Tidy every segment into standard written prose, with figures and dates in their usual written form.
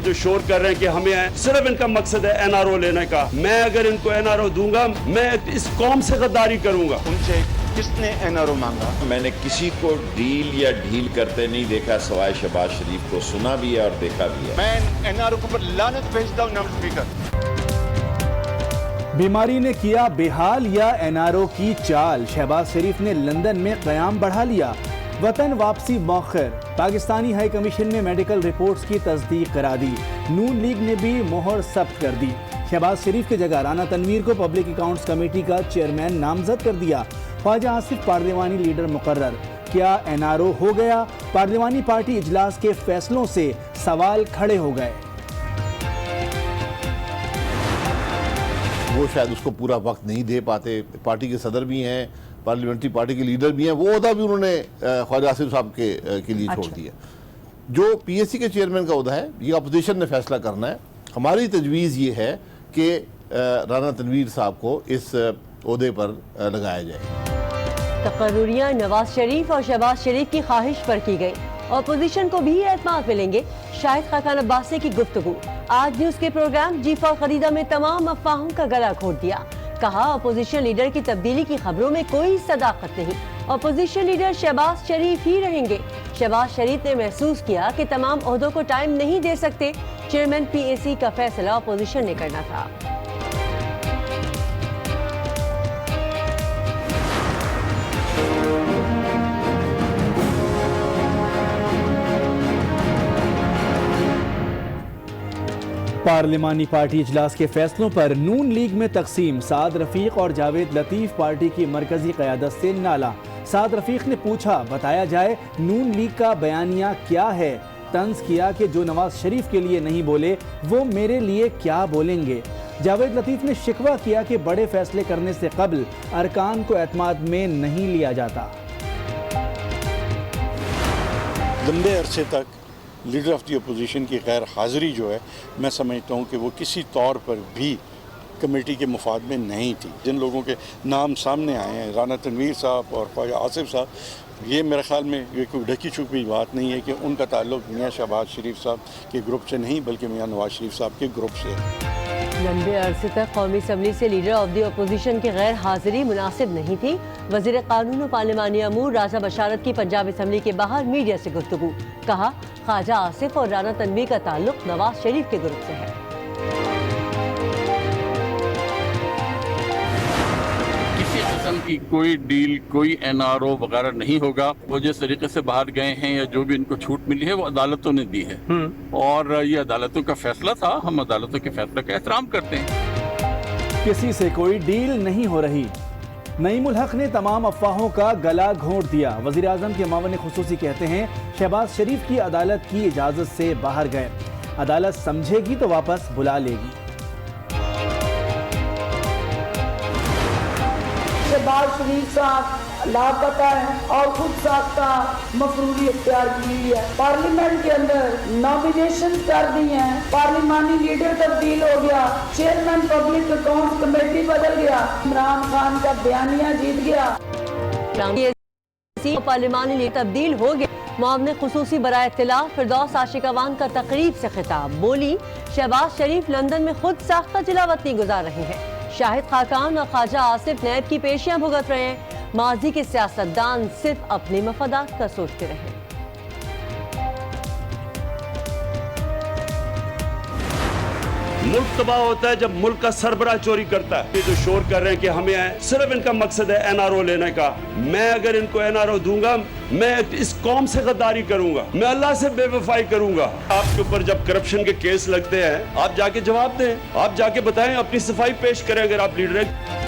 जो शोर कर रहे हैं कि हमें सिर्फ इनका मकसद है एनआरओ लेने का, मैं अगर इनको एनआरओ दूंगा मैं इस कौम से गद्दारी करूंगा। उनसे किसने एनआरओ मांगा? मैंने किसी को डील या ढील करते नहीं देखा, सवाए शहबाज शरीफ को सुना भी है और देखा भी है। मैं एनआरओ के ऊपर लानत भेजता हूं नाउज़ स्पीकर। बीमारी ने किया बेहाल या एनआरओ की चाल, शहबाज शरीफ ने लंदन में क़याम बढ़ा लिया, वतन वापसी मौखर, पाकिस्तानी हाई कमीशन में मेडिकल रिपोर्ट्स की तस्दीक करा दी, नून लीग ने भी मोहर सब्त कर दी, शहबाज शरीफ की जगह राना तनवीर को पब्लिक अकाउंट्स कमेटी का चेयरमैन नामजद कर दिया, ख्वाजा आसिफ पार्लिमानी लीडर मुकर्रर, क्या एनआरओ हो गया? पार्लिमानी पार्टी इजलास के फैसलों से सवाल खड़े हो गए। वो शायद उसको पूरा वक्त नहीं दे पाते, पार्टी के सदर भी हैं, पार्लियामेंट्री पार्टी के लीडर भी हैं, वो ओहदा भी उन्होंने ख्वाजा आसिफ साहब के लिए छोड़ दिया। जो पीएससी के चेयरमैन का ओहदा है ये अपोजिशन ने फैसला करना है। हमारी तजवीज़ ये है कि राना तनवीर साहब को इस ओहदे पर लगाया जाए। तकर्रुरियां नवाज शरीफ और शहबाज शरीफ की ख्वाहिश पर की गई, अपोजिशन को भी एतमाद मिलेंगे, शाहिद खाकान अब्बासी की गुफ्तगू। आज न्यूज़ के प्रोग्राम जी फॉर खरीदा में तमाम अफवाहों का गला घोट दिया, कहा अपोजिशन लीडर की तब्दीली की खबरों में कोई सदाकत नहीं, अपोजिशन लीडर शहबाज शरीफ ही रहेंगे। शहबाज शरीफ ने महसूस किया कि तमाम ओहदों को टाइम नहीं दे सकते, चेयरमैन पीएसी का फैसला अपोजिशन ने करना था। पार्लिमानी पार्टी इजलास के फैसलों पर नून लीग में तकसीम, साद रफीक और जावेद लतीफ़ पार्टी की मरकजी क़यादत से नाला। साद रफीक ने पूछा बताया जाए नून लीग का बयानिया क्या है, तंज किया कि जो नवाज शरीफ के लिए नहीं बोले वो मेरे लिए क्या बोलेंगे। जावेद लतीफ़ ने शिकवा किया कि बड़े फैसले करने से कबल अरकान को एतमाद में नहीं लिया जाता। लंबे अरसे तक लीडर ऑफ दी अपोजिशन की गैर हाज़िरी जो है, मैं समझता हूँ कि वो किसी तौर पर भी कमेटी के मुफाद में नहीं थी। जिन लोगों के नाम सामने आए हैं, राना तनवीर साहब और ख्वाजा आसिफ साहब, ये मेरे ख्याल में ये कोई ढकी छुपी बात नहीं है कि उनका ताल्लुक मियाँ शहबाज शरीफ साहब के ग्रुप से नहीं बल्कि मियाँ नवाज शरीफ साहब के ग्रुप से है। लंबे अरसे तक कौमी असम्बली से लीडर ऑफ दी अपोजिशन की गैर हाजिरी मुनासिब नहीं थी। वज़ीर कानून और पार्लिमानी अमूर राजा बशारत की पंजाब असम्बली के बाहर मीडिया से गुफ्तगू, कहा ख्वाजा आसिफ और राना तनवीर का ताल्लुक नवाज शरीफ के ग्रुप से है। की कोई डील, कोई एनआरओ वगैरह नहीं होगा। वो जिस तरीके से बाहर गए हैं या जो भी इनको छूट मिली है वो अदालतों ने दी है और ये अदालतों का फैसला था, हम अदालतों के फैसले का एहतराम करते हैं। किसी से कोई डील नहीं हो रही, नईमुल हक ने तमाम अफवाहों का गला घोंट दिया। वज़ीर आज़म के मामले खुसूसी कहते हैं शहबाज शरीफ की अदालत की इजाज़त से बाहर गए, अदालत समझेगी तो वापस बुला लेगी। शहबाज शरीफ साहब लापता है और खुद साख्ता मफरूरी इख्तियार की हुई है। पार्लियामेंट के अंदर नॉमिनेशन कर दी हैं, पार्लिमानी लीडर तब्दील हो गया, चेयरमैन पब्लिक अकाउंट्स कमेटी बदल गया, इमरान खान का बयानिया जीत गया, पार्लिमानी लीडर तब्दील हो गया। मुआवने खुसूसी बराए इत्तिला फिरदौस आशिकावान का तकरीब से खिताब, बोली शहबाज शरीफ लंदन में खुद साख्ता जिलावतनी गुजार रहे हैं, शाहिद खाकान और ख्वाजा आसिफ नैब की पेशियां भुगत रहे हैं, माजी के सियासतदान सिर्फ अपने मफादात का सोचते रहे। मुल्क तबाह होता है जब मुल्क का सरबराह चोरी करता है। ये जो शोर कर रहे हैं कि हमें सिर्फ इनका मकसद है एनआरओ लेने का, मैं अगर इनको एनआरओ दूंगा मैं इस कौम से गद्दारी करूंगा, मैं अल्लाह से बेवफाई करूंगा। आपके ऊपर जब करप्शन के केस लगते हैं आप जाके जवाब दें, आप जाके बताएं, अपनी सफाई पेश करें अगर आप लीडर हैं।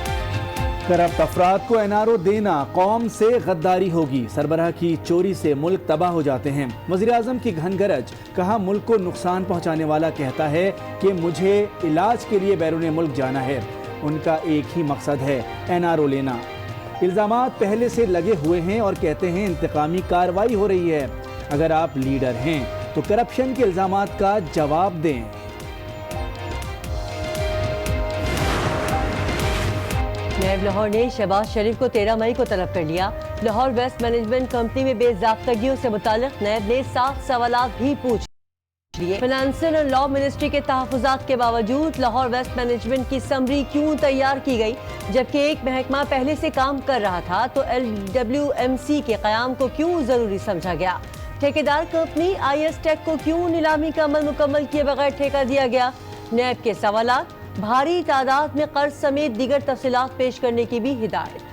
करप्ट अफराद को एनआरओ देना कौम से गद्दारी होगी, सरबराह की चोरी से मुल्क तबाह हो जाते हैं। वज़ीर आज़म की घनगरज, कहा मुल्क को नुकसान पहुँचाने वाला कहता है कि मुझे इलाज के लिए बैरून मुल्क जाना है, उनका एक ही मकसद है एनआरओ लेना। इल्ज़ामात पहले से लगे हुए हैं और कहते हैं इंतकामी कार्रवाई हो रही है। अगर आप लीडर हैं तो करप्शन के इल्ज़ामात का जवाब दें। नैब लाहौर ने शहबाज शरीफ को 13 मई को तलब कर लिया। लाहौर वेस्ट मैनेजमेंट कंपनी में बेज़ाब्तगियों से मुताल्लिक नैब ने 7 सवालात भी पूछे। लिए। फाइनेंशियल और लॉ मिनिस्ट्री के तहफ़्फ़ुज़ात के बावजूद लाहौर वेस्ट मैनेजमेंट की समरी क्यों तैयार की गई? जबकि एक महकमा पहले से काम कर रहा था तो LWMC के क़याम को क्यों ज़रूरी समझा गया? ठेकेदार कंपनी IS टेक को क्यों नीलामी का अमल मुकम्मल किए बगैर ठेका दिया गया? नैब के सवालात, भारी तादाद में कर्ज समेत दीगर तफसीलात पेश करने की भी हिदायत।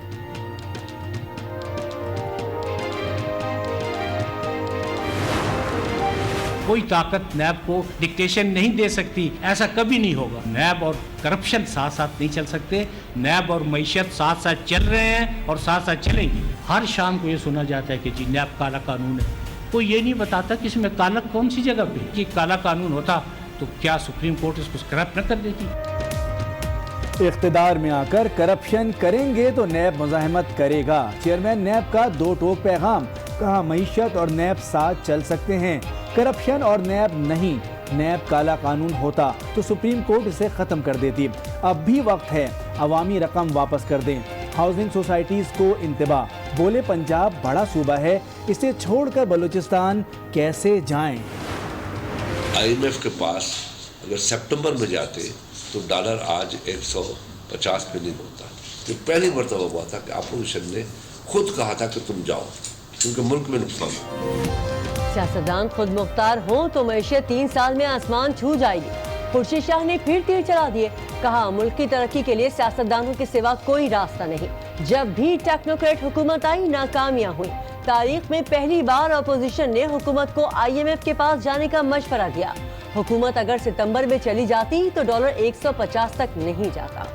कोई ताकत नैब को डिक्टेशन नहीं दे सकती, ऐसा कभी नहीं होगा। नैब और करप्शन साथ साथ नहीं चल सकते। नैब और मईशत साथ साथ चल रहे हैं और साथ साथ चलेंगे। हर शाम को ये सुना जाता है कि जी नैब काला कानून है। कोई ये नहीं बताता कि इसमें काला कौन सी जगह पे। कि काला कानून होता तो क्या सुप्रीम कोर्ट इसको स्क्रैप न कर देती? इख्तिदार में आकर करप्शन करेंगे तो नैब मुज़ाहमत करेगा। चेयरमैन नैब का दो टोक पैगाम, कहा मईशत और नैब साथ चल सकते हैं, करप्शन और नैब नहीं। नैब काला कानून होता तो सुप्रीम कोर्ट इसे खत्म कर देती। अब भी वक्त है, अवामी रकम वापस कर दें। हाउसिंग सोसाइटीज को इंतबाह, बोले पंजाब बड़ा सूबा है, इसे छोड़कर बलूचिस्तान कैसे जाएं? IMF के पास अगर सितंबर में जाते तो डॉलर आज 150 पे नहीं होता। ये पहली मरतबा हुआ था कि अपोजिशन ने खुद कहा था कि तुम जाओ, क्योंकि मुल्क में नुकसान। सियासतदान खुद मुख्तार हो तो मईशत 3 साल में आसमान छू जाएगी। खुर्शीद शाह ने फिर तीर चला दिए, कहा मुल्क की तरक्की के लिए सियासतदानों के सिवा कोई रास्ता नहीं। जब भी टेक्नोक्रेट हुकूमत आई नाकामियां हुई। तारीख में पहली बार अपोजिशन ने हुकूमत को IMF के पास जाने का मशवरा दिया। हुकूमत अगर सितंबर में चली जाती तो डॉलर 150 तक नहीं जाता।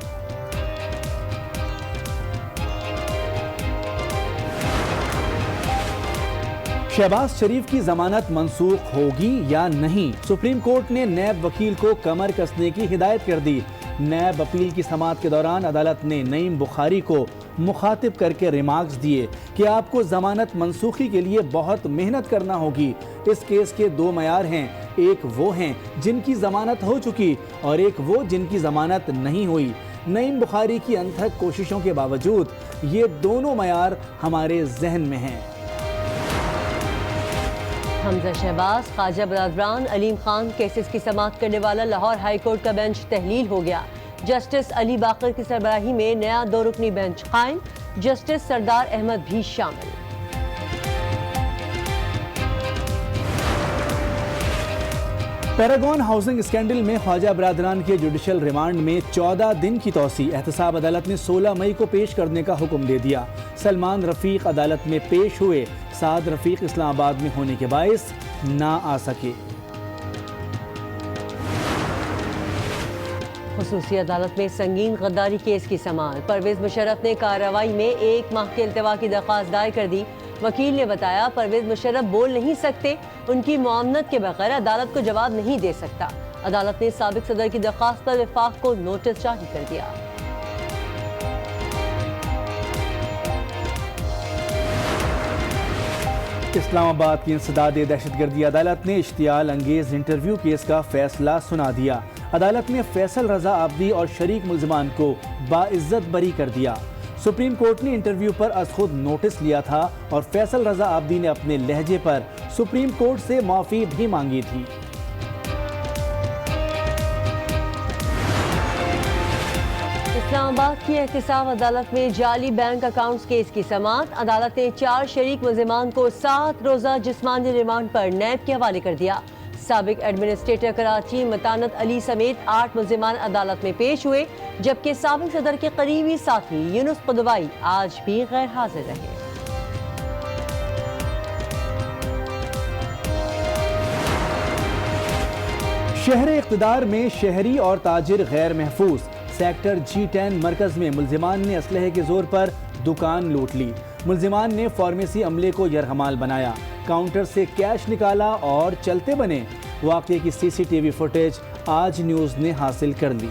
शहबाज शरीफ की जमानत मंसूख होगी या नहीं? सुप्रीम कोर्ट ने नैब वकील को कमर कसने की हिदायत कर दी। नैब अपील की समाअत के दौरान अदालत ने नईम बुखारी को मुखातिब करके रिमार्क्स दिए कि आपको जमानत मंसूखी के लिए बहुत मेहनत करना होगी। इस केस के दो मयार हैं, एक वो हैं जिनकी जमानत हो चुकी और एक वो जिनकी जमानत नहीं हुई। नईम बुखारी की अनथक कोशिशों के बावजूद ये दोनों मयार हमारे जहन में हैं। हमजा शहबाज, ख्वाजा बरादरान, अलीम खान केसेस की समाअत करने वाला लाहौर हाई कोर्ट का बेंच तहलील हो गया। जस्टिस अली बाकर की सरबराही में नया 2 रुकनी बेंच कायम, जस्टिस सरदार अहमद भी शामिल। पैरागॉन हाउसिंग स्कैंडल में ख्वाजा बरादरान के जुडिशल रिमांड में 14 दिन की तौसी। एहतसाब अदालत ने 16 मई को पेश करने का हुक्म दे दिया। सलमान रफीक अदालत में पेश हुए, साद रफीक इस्लामाबाद में होने के बायस ना आ सके। खुसूसी अदालत में संगीन गद्दारी केस की समाअत। परवेज मुशर्रफ ने कार्रवाई में 1 माह के इल्तिवा की दरख्वास्त दायर कर दी। वकील ने बताया परवेज मुशर्रफ बोल नहीं सकते, उनकी मुआवनत के बगैर अदालत को जवाब नहीं दे सकता। अदालत ने साबिक सदर की दरख्वास्त पर वफाक को नोटिस जारी कर दिया। इस्लामाबाद की इंसदाद दहशतगर्दी अदालत ने इश्तियाल अंगेज इंटरव्यू केस का फैसला सुना दिया। अदालत ने फैसल रजा आबदी और शरीक मुल्ज़िमान को बाइज्जत बरी कर दिया। सुप्रीम कोर्ट ने इंटरव्यू पर अज खुद नोटिस लिया था और फैसल रजा आबदी ने अपने लहजे पर सुप्रीम कोर्ट से माफी भी मांगी थी। इस्लामाबाद की एहतिसाब अदालत में जाली बैंक अकाउंट्स केस की समाअत। अदालत ने 4 शरीक मुल्ज़िमान को 7 रोज़ा जिस्मानी रिमांड पर नैब के हवाले कर दिया। साबिक एडमिनिस्ट्रेटर कराची मतानत अली समेत 8 मुल्ज़िमान अदालत में पेश हुए, जबकि साबिक सदर के करीबी साथी यूनुस कुदवाई आज भी गैर हाजिर रहे। शहर इक़्तिदार में शहरी और ताजिर गैर महफूज। सेक्टर G10 मरकज में मुल्ज़िमान ने असलहे के जोर पर दुकान लूट ली। मुल्ज़िमान ने फार्मेसी अमले को यरगमाल बनाया, काउंटर से कैश निकाला और चलते बने। वाक़े की CCTV फुटेज आज न्यूज़ ने हासिल कर ली।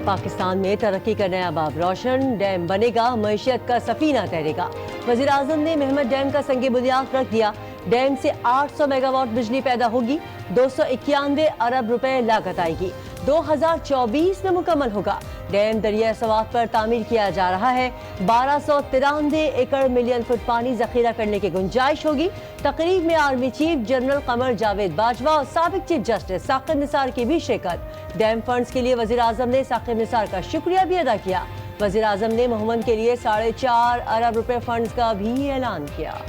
पाकिस्तान में तरक्की का नया बाब रोशन। डैम बनेगा, मईशत का सफीना तैरेगा। वज़ीर आज़म ने महमद डैम का संगे बुनियाद रख दिया। डैम से 800 मेगावाट बिजली पैदा होगी। 291 अरब रुपए लागत आएगी। 2024 में मुकम्मल होगा। डैम दरिया सवात पर तामीर किया जा रहा है। 1293 एकड़ मिलियन फुट पानी जखीरा करने की गुंजाइश होगी। तकरीब में army chief general Qamar Javed Bajwa और साबिक चीफ जस्टिस साकिब निसार की भी शिरकत। डैम फंड्स के लिए वजीर आजम ने साकिब निसार का शुक्रिया भी अदा किया। वजीर आजम ने मोहम्मद के लिए 4.5 अरब रुपए फंड्स का भी ऐलान किया।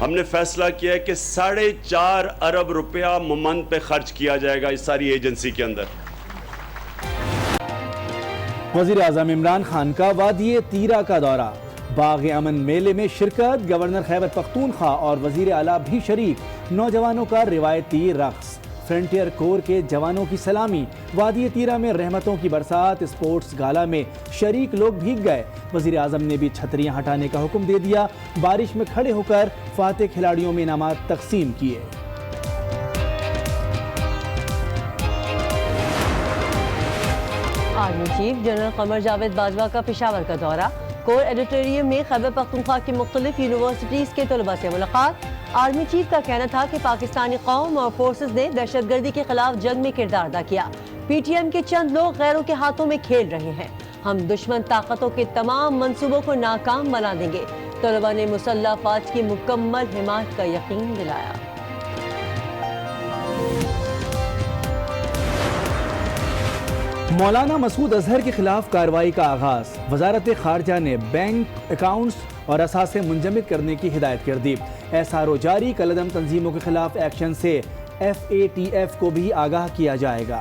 हमने फैसला किया है कि 4.5 अरब रुपया मोमन पे खर्च किया जाएगा इस सारी एजेंसी के अंदर। वजीर आजम इमरान खान का वादी तीरा का दौरा, बाग अमन मेले में शिरकत, गवर्नर खैबर पख्तूनख्वा और वजीर आला भी शरीक। नौजवानों का रिवायती रक्स, फ्रंटियर कोर के जवानों की सलामी। वादी तीरा में रहमतों की बरसात, स्पोर्ट्स गाला में शरीक लोग भीग गए। वजीर आजम ने भी छतरियां हटाने का हुक्म दे दिया। बारिश में खड़े होकर फातेह खिलाड़ियों में इनामात तकसीम किए। Army chief general Qamar Javed Bajwa का पेशावर का दौरा, कोर एडिटोरियम में खैबर पख्तूनख्वा की मुख्तलिफ यूनिवर्सिटीज़ के तलबा से मुलाकात। आर्मी चीफ का कहना था कि पाकिस्तानी कौम और फोर्सेस ने दहशतगर्दी के खिलाफ जंग में किरदार अदा किया। PTM के चंद लोग गैरों के हाथों में खेल रहे हैं। हम दुश्मन ताकतों के तमाम मंसूबों को नाकाम बना देंगे। तलबा ने मुसल्लह अफवाज की मुकम्मल हिमायत का यकीन दिलाया। मौलाना मसूद अजहर के खिलाफ कार्रवाई का आगाज, वजारत खारजा ने बैंक अकाउंट्स और असासे मुंजमद करने की हिदायत कर दी। SRO जारी, कलदम तंजीमों के खिलाफ एक्शन से FATF को भी आगाह किया जाएगा।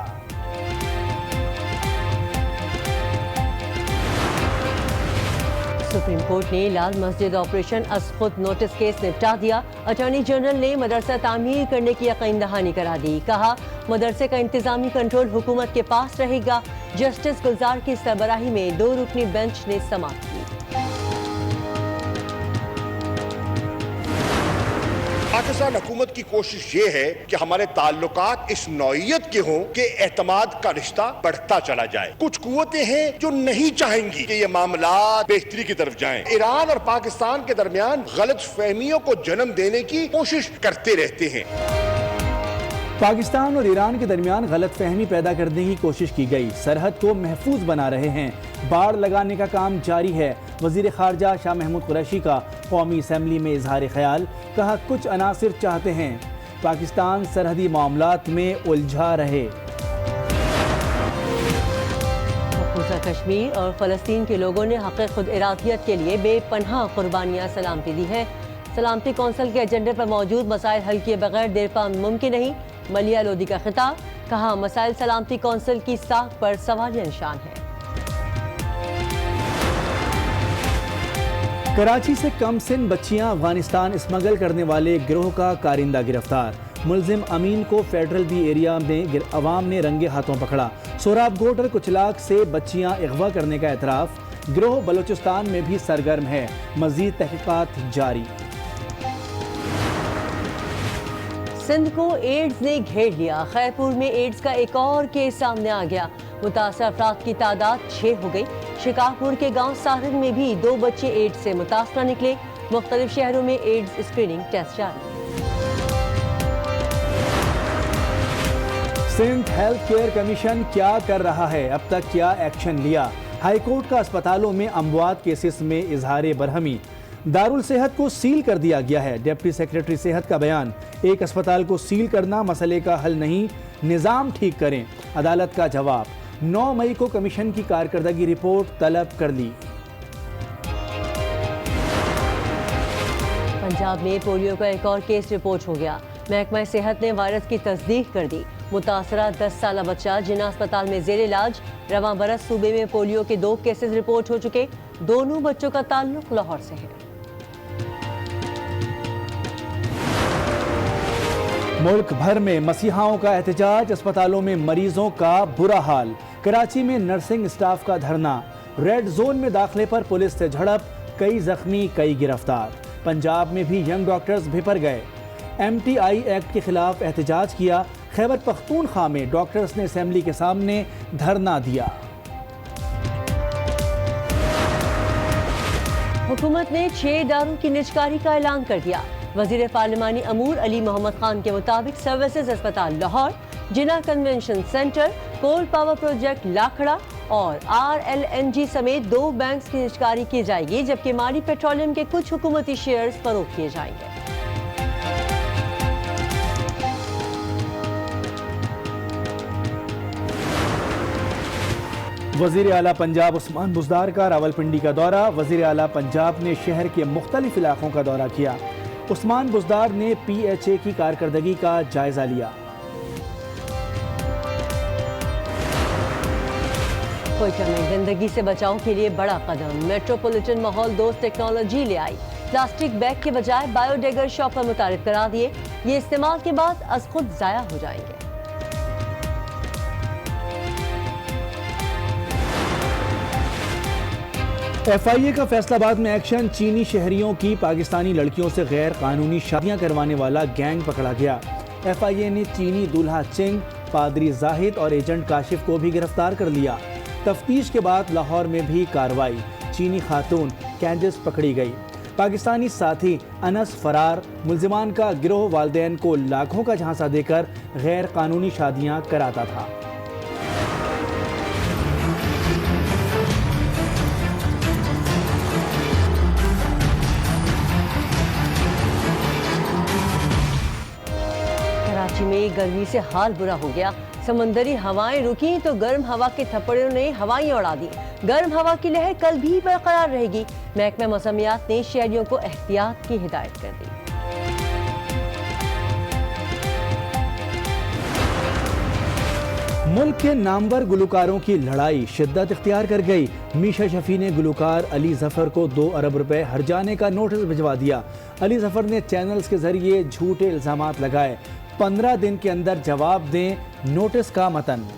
सुप्रीम कोर्ट ने लाल मस्जिद ऑपरेशन असखुद नोटिस केस निपटा दिया। अटॉर्नी जनरल ने मदरसा तामीर करने की यकीन दहानी करा दी। कहा मदरसे का इंतजामी कंट्रोल हुकूमत के पास रहेगा। जस्टिस गुलजार की सरबराही में 2 रुकनी बेंच ने समाप्त की। पाकिस्तान हुकूमत की कोशिश ये है कि हमारे ताल्लुकात इस नौइयत के हों कि एतमाद का रिश्ता बढ़ता चला जाए। कुछ कुव्वतें हैं जो नहीं चाहेंगी कि ये मामला बेहतरी की तरफ जाएं। ईरान और पाकिस्तान के दरमियान गलत फहमियों को जन्म देने की कोशिश करते रहते हैं। पाकिस्तान और ईरान के दरमियान गलत फहमी पैदा करने की कोशिश की गई। सरहद को महफूज बना रहे हैं। बाड़ लगाने का काम जारी है। वजीर खारजा शाह महमूद कुरैशी का कौमी असम्बली में इजहार ख्याल, कहा कुछ अनासिर चाहते हैं पाकिस्तान सरहदी मामलात में उलझा रहे। मकबूजा कश्मीर और फ़लस्तीन के लोगों ने हक़ खुद इरादियत के लिए बेपनाह कुर्बानियाँ सलामती दी है। सलामती कौंसिल के एजेंडे पर मौजूद मसाइल हल किए बगैर देरपा मुमकिन नहीं। मलिया लोधी का खिताब, कहा मसाइल सलामती कौंसिल की साख पर सवालिया निशान है। कराची से कम सिन बच्चियां अफगानिस्तान स्मगल करने वाले गिरोह का कारिंदा गिरफ्तार। मुलजिम अमीन को फेडरल बी एरिया में अवाम ने रंगे हाथों पकड़ा। सोराब गोटर कुचलाक से बच्चियां अगवा करने का एतराफ़। गिरोह बलोचिस्तान में भी सरगर्म है। मज़ीद तहक़ीक़ात जारी। सिंध को एड्स ने घेर लिया। खैरपुर में एड्स का एक और केस सामने आ गया। मुतासर अफराद की तादाद 6 हो गई। शिकारपुर के गांव सारंग में भी 2 बच्चे एड्स से मुतासरा निकले। मुख्तलिफ शहरों में एड्स स्क्रीनिंग टेस्ट जारी। सिंध हेल्थ केयर कमीशन क्या कर रहा है, अब तक क्या एक्शन लिया? हाईकोर्ट का अस्पतालों में अमवात केसेस में इजहार बरहमी। दारुल सेहत को सील कर दिया गया है। डिप्टी सेक्रेटरी सेहत का बयान, एक अस्पताल को सील करना मसले का हल नहीं, निज़ाम ठीक करें। अदालत का जवाब, 9 मई को कमीशन की कारकर्दगी रिपोर्ट तलब कर ली। पंजाब में पोलियो का एक और केस रिपोर्ट हो गया। महकमा सेहत ने वायरस की तस्दीक कर दी। मुतासरा 10 साला बच्चा जिना अस्पताल में जेर इलाज। रवां बरस सूबे में पोलियो के 2 केसेस रिपोर्ट हो चुके। दोनों बच्चों का ताल्लुक लाहौर से है। मुल्क भर में मसीहाओं का एहतजाज, अस्पतालों में मरीजों का बुरा हाल। कराची में नर्सिंग स्टाफ का धरना। रेड जोन में दाखिले पर पुलिस से झड़प, कई जख्मी कई गिरफ्तार। पंजाब में भी यंग डॉक्टर्स भिपर गए। MTI एक्ट के खिलाफ एहतजाज किया। खैबर पख्तूनख्वा में डॉक्टर्स ने असेंबली के सामने धरना दिया। हुकूमत ने 6 इदारों की निजकारी का ऐलान कर दिया। वजीर पार्लिमानी अमूर अली मोहम्मद खान के मुताबिक सर्विसेज अस्पताल Lahore, Jinnah convention centre, coal power project Lakhra और RLNG समेत 2 बैंक्स की निजकारी की जाएगी, जबकि मारी पेट्रोलियम के कुछ हुकूमती शेयर्स फरोख्त किए जाएंगे। वज़ीर आला पंजाब उस्मान बुज़दार का रावलपिंडी का दौरा। वज़ीर आला पंजाब ने शहर के मुख्तलिफ इलाकों का दौरा किया। उस्मान बुज़दार ने PHA की कारकर्दगी का जायजा लिया। कोयटा में गंदगी से बचाव के लिए बड़ा कदम, मेट्रोपॉलिटन माहौल दोस्त टेक्नोलॉजी ले आई। प्लास्टिक बैग के बजाय बायोडेगर शॉपर मुतारिफ करा दिए। ये इस्तेमाल के बाद अज खुद जाया हो जाएंगे। FIA का फैसलाबाद में एक्शन। चीनी शहरियों की पाकिस्तानी लड़कियों से गैर कानूनी शादियां करवाने वाला गैंग पकड़ा गया। FIA ने चीनी दूल्हा चिंग, पादरी जाहिद और एजेंट काशिफ को भी गिरफ्तार कर लिया। तफ्तीश के बाद लाहौर में भी कार्रवाई। चीनी खातून कैंडिस पकड़ी गई। पाकिस्तानी साथी अनस फरार। मुल्जिमान का गिरोह वालिदैन को लाखों का झांसा देकर गैर कानूनी शादियां कराता था। कराची में गर्मी से हाल बुरा हो गया। समंदरी हवाएं रुकी तो गर्म हवा के थप्पड़ों ने हवाएं उड़ा दी। गर्म हवा की लहर कल भी बरकरार रहेगी। महकमा मौसमियात ने शहरियों को एहतियात की हिदायत कर दी। मुल्क के नामवर गुलकारों की लड़ाई शिद्दत इख्तियार कर गई। मीशा शफी ने गुलकार अली जफर को 2 अरब रुपए हर्जाने का नोटिस भिजवा दिया। अली जफर ने चैनल्स के जरिए झूठे इल्जामात लगाए। 15 दिन के अंदर जवाब दें। नोटिस का मतन।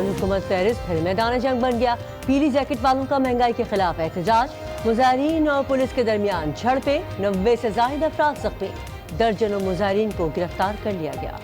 हुकूमत पेरिस फिर मैदान जंग बन गया। पीली जैकेट वालों का महंगाई के खिलाफ एहतजाज। मुजाहिरीन और पुलिस के दरमियान झड़पें। 90 से ज्यादा अफराद जख्मी। दर्जनों मुजाहिरीन को गिरफ्तार कर लिया गया।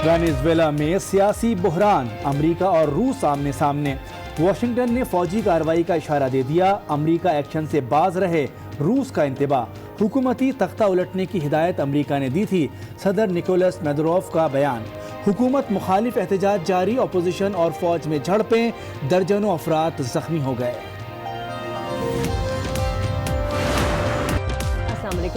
वेनेजुएला में सियासी बहरान। अमेरिका और रूस आमने सामने। वाशिंगटन ने फौजी कार्रवाई का इशारा दे दिया। अमेरिका एक्शन से बाज रहे। रूस का इंतबा। हुकूमती तख्ता उलटने की हिदायत अमेरिका ने दी थी। सदर निकोलस मेदोरोव का बयान। हुकूमत मुखालिफ एहतजाज जारी। अपोजिशन और फौज में झड़पें। दर्जनों अफराद जख्मी हो गए।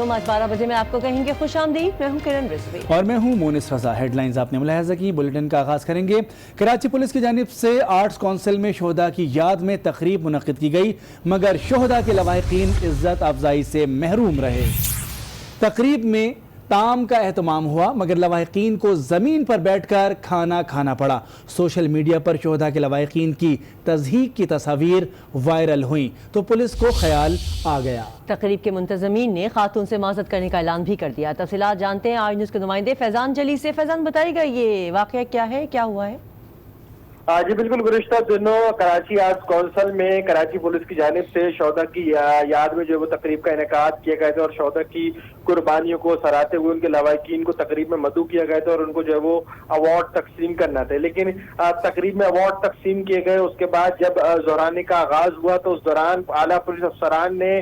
आज 12 बजे में आपको कहेंगे खुश आमदीद। मैं हूं किरण रिजवी और मैं हूं मोनिस रजा। हेडलाइंस आपने मुलाहिजा की। बुलेटिन का आगाज करेंगे। कराची पुलिस की जानिब से आर्ट्स काउंसिल में शोहदा की याद में तकरीब मुनक्किद की गई, मगर शोहदा के लवाहिकीन इज्जत अफजाई से महरूम रहे। तकरीब में ताम का एहतमाम हुआ, मगर लवाहिकीन को जमीन पर बैठकर खाना खाना पड़ा। सोशल मीडिया पर शोहदा के लवाहिकीन की तज़हीक की तस्वीर वायरल हुई तो पुलिस को ख्याल आ गया। तकरीब के मुंतज़मीन ने खातून से माज़रत करने का ऐलान भी कर दिया। तफसीलात जानते हैं आज न्यूज़ के नुमाइंदे फैजान जली से। फैजान बताइएगा ये वाक़या क्या है, क्या हुआ है? जी बिल्कुल, गुज़िश्ता दिनों कराची आर्ट्स काउंसिल में कराची पुलिस की जानिब से शोहदा की याद में जो वो तकरीब का इनेकाद किया गया था और शोहदा की कुर्बानियों को सराहते हुए उनके लवाहिकीन को तकरीब में मदऊ किया गया था और उनको जो है वो अवार्ड तकसीम करना था। लेकिन तकरीब में अवार्ड तकसीम किए गए, उसके बाद जब ज़ोरानी का आगाज हुआ तो उस दौरान आला पुलिस अफसरान ने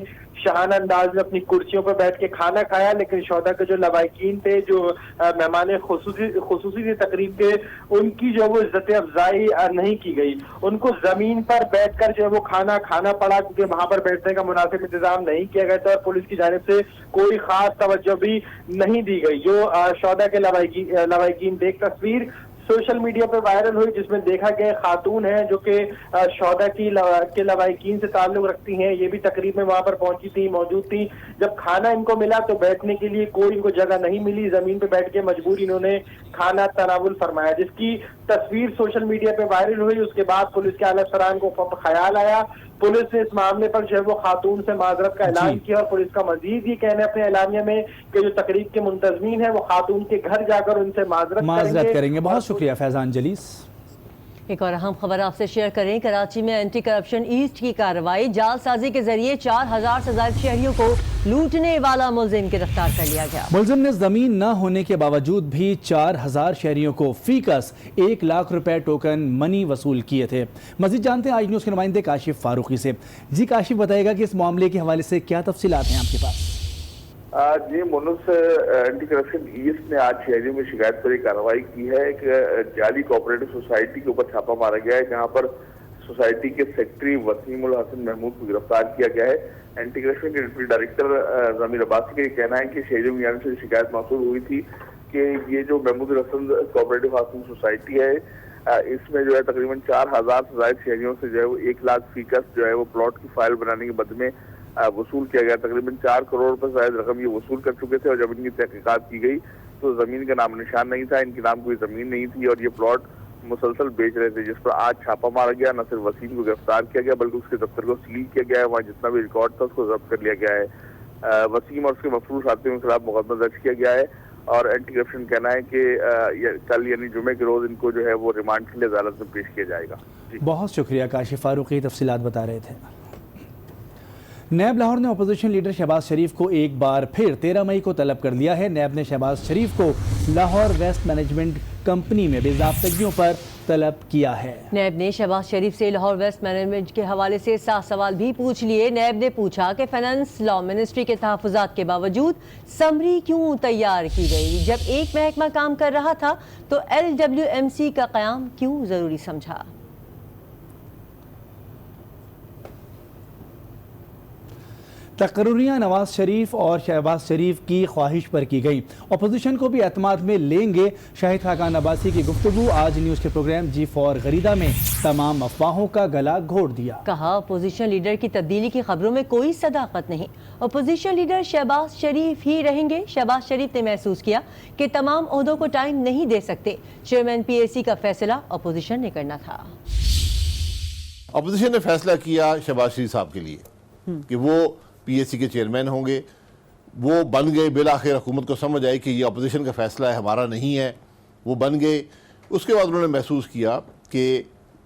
शाहाना अंदाज में अपनी कुर्सियों पर बैठ के खाना खाया। लेकिन शोहदा के जो लवाहिकीन थे, जो मेहमान खुसूसी थे तकरीब के, उनकी जो वो इज्जत अफजाई नहीं की गई। उनको जमीन पर बैठकर जो है वो खाना खाना पड़ा, क्योंकि वहां पर बैठने का मुनासिब इंतजाम नहीं किया गया था और पुलिस की जानिब से कोई खास तवज्जो भी नहीं दी गई। जो शोहदा के लवाहिकीन थे, एक तस्वीर सोशल मीडिया पे वायरल हुई, जिसमें देखा गया खातून है जो कि शौदा के लवाहिकीन से ताल्लुक रखती हैं, ये भी तकरीब में वहां पर पहुंची थी, मौजूद थी। जब खाना इनको मिला तो बैठने के लिए कोई इनको जगह नहीं मिली, जमीन पे बैठ के मजबूर इन्होंने खाना तनावुल फरमाया, जिसकी तस्वीर सोशल मीडिया पे वायरल हुई। उसके बाद पुलिस के आला अफसरान को ख्याल आया, पुलिस ने इस मामले पर जो है वो खातून से माजरत का ऐलान किया और पुलिस का मजीद ये कहना है अपने एलानिया में कि जो तकरीब के मुंतजमीन है वो खातून के घर जाकर उनसे माजरत करेंगे। बहुत शुक्रिया फैजान जलीस। एक और अहम खबर आपसे शेयर करें। कराची में एंटी करप्शन ईस्ट की कार्रवाई, जालसाजी के जरिए 4000 से ज्यादा शहरियों को लूटने वाला मुलजिम गिरफ्तार कर लिया गया। मुलजिम ने जमीन न होने के बावजूद भी 4000 शहरियों को फीकस 1 लाख रुपए टोकन मनी वसूल किए थे। मजीद जानते हैं आज न्यूज़ के नुमाइंदे काशिफ फारूकी से। जी काशिफ, बताएगा कि इस मामले के हवाले से क्या तफसीलात हैं आपके पास? जी, मुनुस एंटी करप्शन ईस्ट ने आज शहरियों में शिकायत पर एक कार्रवाई की है। एक जाली कोऑपरेटिव सोसाइटी के ऊपर छापा मारा गया है, जहां पर सोसाइटी के सेक्रेटरी वसीमुल हसन महमूद को गिरफ्तार किया गया है। एंटी करप्शन के डिप्टी डायरेक्टर जमीर अब्बासी का ये कहना है कि शहरियों की जानिब से शिकायत मौसूल हुई थी कि ये जो Mahmood Hasan cooperative housing society है, इसमें जो है तकरीबन 4000 से ज्यादा शहरियों से जो है वो 1 लाख फीकस जो है वो प्लॉट की फाइल बनाने के बदले में वसूल किया गया। तकरीबन 4 करोड़ रुपए से ज्यादा रकम ये वसूल कर चुके थे और जब इनकी तहकीकात की गई तो जमीन का नाम निशान नहीं था, इनके नाम कोई जमीन नहीं थी और ये प्लॉट मुसलसल बेच रहे थे, जिस पर आज छापा मारा गया। न सिर्फ वसीम को गिरफ्तार किया गया बल्कि उसके दफ्तर को सील किया गया है, वहाँ जितना भी रिकॉर्ड था उसको जब्त कर लिया गया है। वसीम और उसके मफरूज साथियों के खिलाफ मुकदमा दर्ज किया गया है और एंटी करप्शन कहना है कि कल यानी जुमे के रोज इनको जो है वो रिमांड के लिए अदालत में पेश किया जाएगा। बहुत शुक्रिया काशिफ फारूकी, तफसीलात बता रहे थे। नैब लाहौर ने अपोजिशन लीडर शहबाज शरीफ को एक बार फिर 13 मई को तलब कर लिया है। नैब ने शहबाज शरीफ को लाहौर वेस्ट मैनेजमेंट कंपनी में बेज़ाब्तगियों पर तलब किया है। नैब ने शहबाज शरीफ से लाहौर वेस्ट मैनेजमेंट के हवाले से 7 सवाल भी पूछ लिए। नैब ने पूछा कि फाइनेंस लॉ मिनिस्ट्री के तहफ़्फ़ुज़ात के बावजूद समरी क्यों तैयार की गई? जब एक महकमा काम कर रहा था तो LWMC का क़याम क्यों ज़रूरी समझा? तकरीरियाँ नवाज शरीफ और शहबाज शरीफ की ख्वाहिश पर की गई, अपोजिशन को भी एतमाद में लेंगे। शाहिद खाकान अब्बासी की गुफ्तगू आज न्यूज़ के प्रोग्राम G4 गरीदा में तमाम अफवाहों का गला घोट दिया। कहा अपोजिशन लीडर की तब्दीली की खबरों में कोई सदाकत नहीं, अपोजिशन लीडर शहबाज शरीफ ही रहेंगे। शहबाज शरीफ ने महसूस किया कि तमाम ओहदों को टाइम नहीं दे सकते, चेयरमैन PAC का फैसला अपोजिशन ने करना था। अपोजिशन ने फैसला किया शहबाज शरीफ साहब के लिए कि वो PAC के चेयरमैन होंगे, वो बन गए। बिलाखिर हुकूमत को समझ आई कि ये अपोजिशन का फैसला है, हमारा नहीं है, वो बन गए। उसके बाद उन्होंने महसूस किया कि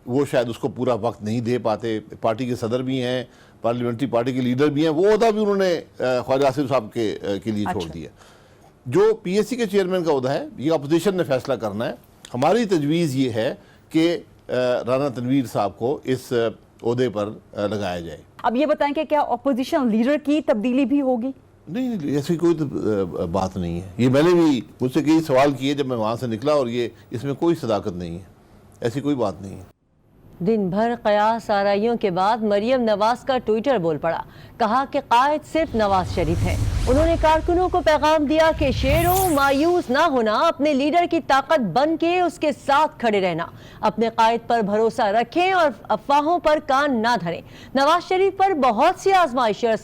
वो शायद उसको पूरा वक्त नहीं दे पाते। पार्टी के सदर भी हैं, पार्लियामेंट्री पार्टी के लीडर भी हैं, वो अहदा भी उन्होंने ख्वाजा आसिफ साहब के लिए छोड़ दिया। जो PAC के चेयरमैन का अहदा है ये अपोजिशन ने फैसला करना है। हमारी तजवीज़ ये है कि राना तनवीर साहब को इस ओहदे पर लगाया जाए। अब ये बताएं कि क्या अपोजिशन लीडर की तब्दीली भी होगी? नहीं, ऐसी कोई बात नहीं है। ये मैंने भी मुझसे कई सवाल किए जब मैं वहाँ से निकला और ये इसमें कोई सदाकत नहीं है, ऐसी कोई बात नहीं है। दिन भर कयास आराइयों के बाद मरियम नवाज का ट्विटर बोल पड़ा, कहा कि कायद सिर्फ नवाज शरीफ है। उन्होंने कारकुनों को पैगाम दिया कि शेरों मायूस ना होना, अपने लीडर की ताकत बन के उसके साथ खड़े रहना, अपने कायद पर भरोसा रखें और अफवाहों पर कान ना धरें। नवाज शरीफ पर बहुत सी आजमाइशें और